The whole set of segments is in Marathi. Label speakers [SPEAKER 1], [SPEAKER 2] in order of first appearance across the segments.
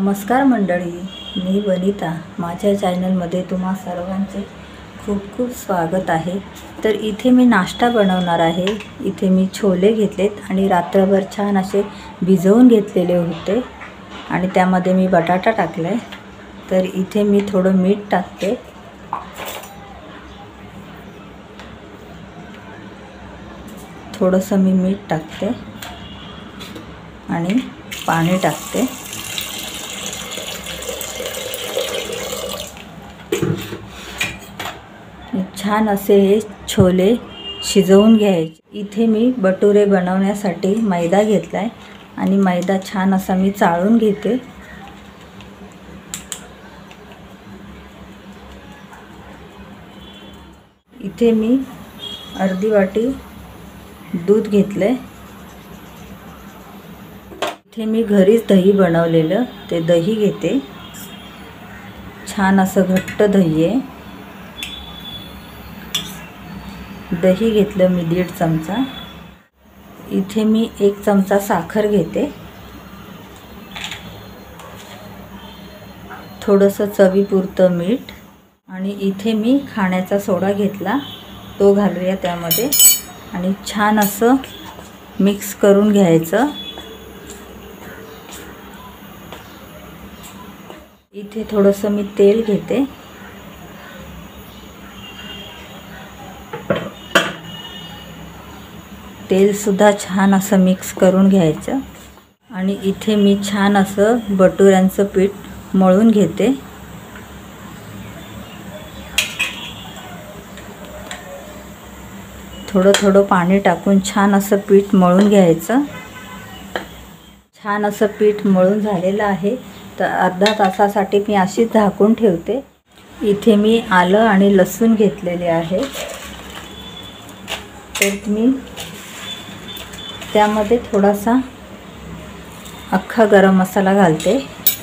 [SPEAKER 1] नमस्कार मंडळी, मी वनिता. माझ्या चॅनलमध्ये तुम्हा सर्वांचे खूप खूप स्वागत आहे. तर इथे मी नाश्ता बनवणार आहे. इथे मी छोले घेतलेत आणि रात्रभर छान असे भिजवून घेतलेले होते आणि त्यामध्ये मी बटाटा टाकलाय. तर इथे मी थोडं मीठ टाकते, थोडंसं मी मीठ टाकते आणि पाणी टाकते. छान असे हे छोले शिजवून घ्यायचे. इथे मी भटुरे बनवण्यासाठी मैदा घेतलाय आणि मैदा छान असा मी चाळून घेते. इथे मी अर्धी वाटी दूध घेतले. इथे मी घरीच दही बनवलेलं ते दही घेते. छान असं घट्ट दही आहे. दही घेतलं मी 1.5 चमचा. इथे मी 1 चमचा साखर घेते. थोडंसं चवीपुरतं मीठ आणि इथे मी खाण्याचा सोडा घेतला, तो घालूया त्यामध्ये आणि छान असं मिक्स करून घ्यायचं. इथे थोडंसं मी तेल घेते. तेलसुद्धा छान असं मिक्स करून घ्यायचं आणि इथे मी छान असं भटुऱ्यांचं पीठ मळून घेते. थोडं थोडं पाणी टाकून छान असं पीठ मळून घ्यायचं. छान असं पीठ मळून झालेलं आहे. तर अर्धा तासासाठी मी अशीच झाकून ठेवते. इथे मी आलं आणि लसूण घेतलेले आहे. तर मी त्यामध्ये थोडासा अख्खा गरम मसाला घालते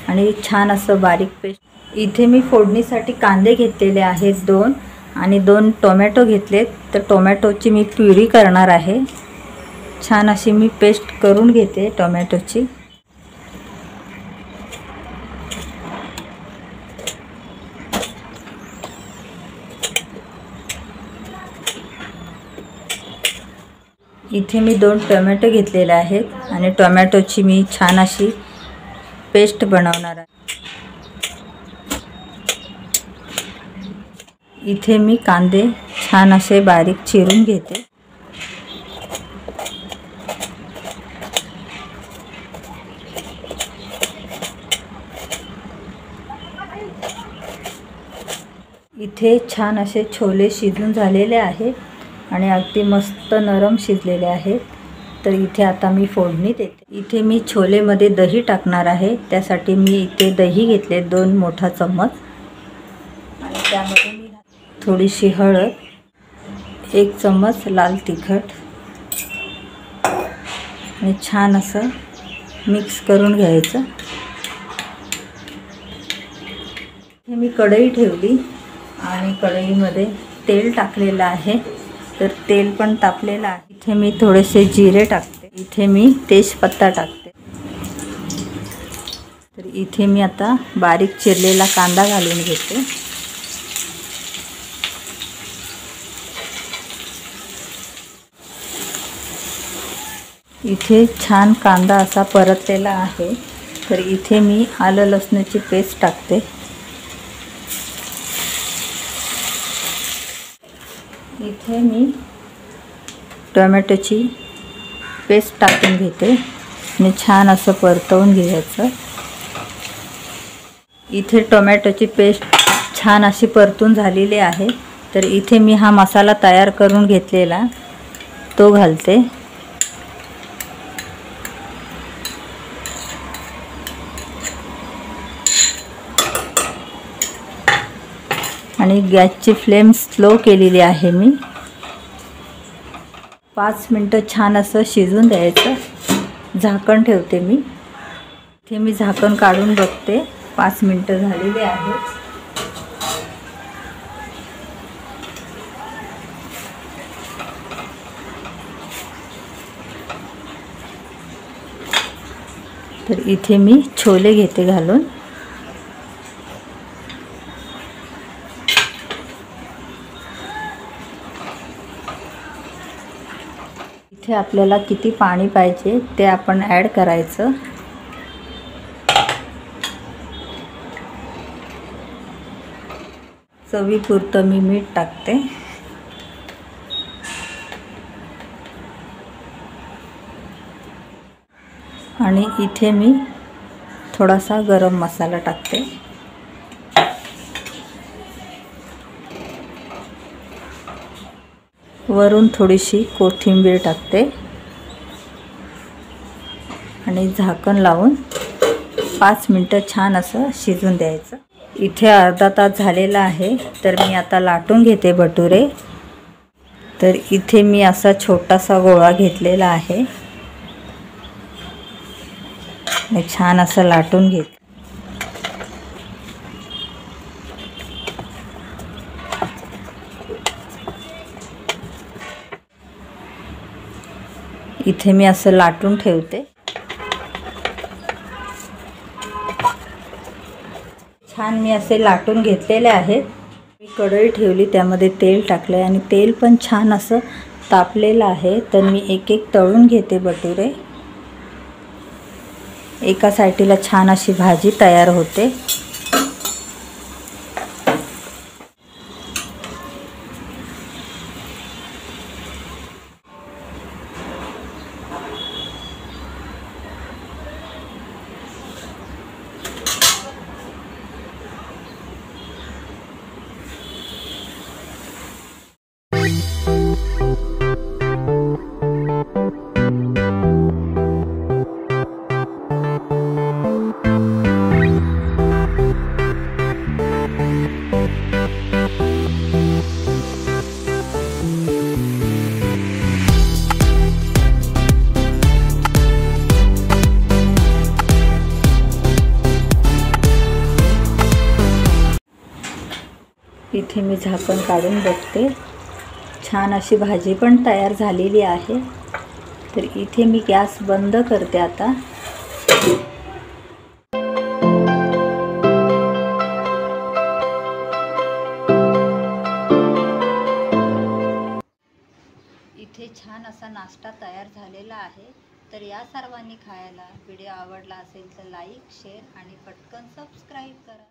[SPEAKER 1] आणि छान असं बारीक पेस्ट. इथे मी फोडणीसाठी कांदे घेतलेले आहेत 2 आणि 2 टोमॅटो घेतलेत. तर टोमॅटोची मी प्युरी करणार आहे. छान अशी मी पेस्ट करून घेते टोमॅटोची. इथे मी 2 टोमॅटो घेतलेले आहेत आणि टोमॅटोची मी छान अशी पेस्ट बनवणार आहे. इथे मी कांदे छान असे बारीक चिरून घेते. इथे छान असे छोले शिजून झालेले आहेत आणि अगदी मस्त नरम शिजलेले आहेत. तर इथे आता मी फोडणी देते. इथे मी छोलेमध्ये दही टाकणार आहे. त्यासाठी मी इथे दही घेतले 2 मोठा चम्मच आणि त्यामध्ये मी थोडीशी हळद, 1 चम्मच लाल तिखट आणि छान असं मिक्स करून घ्यायचं. इथे मी कढई ठेवली आणि कढईमध्ये तेल टाकलेलं आहे. तर तेल पण तापलेलं आहे. इथे मी थोडेसे जिरे टाकते. इथे मी तेजपत्ता टाकते. तर इथे मी आता बारीक चिरलेला कांदा घालून घेते. इथे छान कांदा असा परतलेला आहे. तर इथे मी आलं लसणाची पेस्ट टाकते. इथे मी टोमॅटोची पेस्ट टाकून घेते आणि छान असं परतवून घ्यायचं. इथे टोमॅटोची पेस्ट छान अशी परतून झालेली आहे. तर इथे मी हा मसाला तयार करून घेतलेला तो घालते. आणि गॅसची फ्लेम स्लो केलेली आहे मी. 5 मिनटं छान असं शिजून द्यायचं. झाकण ठेवते मी. इथे मी झाकण काढून बघते. 5 मिनटं झालेली आहेत. तर इथे मी छोले घेते घालून. इथे आपल्याला किती पाणी पाहिजे ते आपण ॲड करायचं. चवीपुरतं मी मीठ टाकते. आणि इथे मी थोडासा गरम मसाला टाकते. वरून थोडीशी कोथिंबीर टाकते आणि झाकण लावून 5 मिनटं छान असं शिजून द्यायचं. इथे अर्धा तास झालेला आहे. तर मी आता लाटून घेते भटुरे. तर इथे मी असा छोटासा गोळा घेतलेला आहे आणि छान असं लाटून घेते. इथे मी असं लाटून ठेवते. छान मी असे लाटून घेतलेले आहेत. मी कढई ठेवली, त्यामध्ये तेल टाकले आणि तेल पण छान असं तापलेलं आहे. तर मी एक एक तळून घेते भटुरे. एका साईडला छान अशी भाजी तयार होते. इथे मी झाकण काढून बघते. छान अशी भाजी पण तयार झालेली आहे. तर इथे मी गॅस बंद करते आता. इथे छान असा नाश्ता तयार झालेला आहे. तर या सर्वांनी खायला. व्हिडिओ आवडला असेल तर लाईक, शेअर आणि पटकन सबस्क्राईब करा.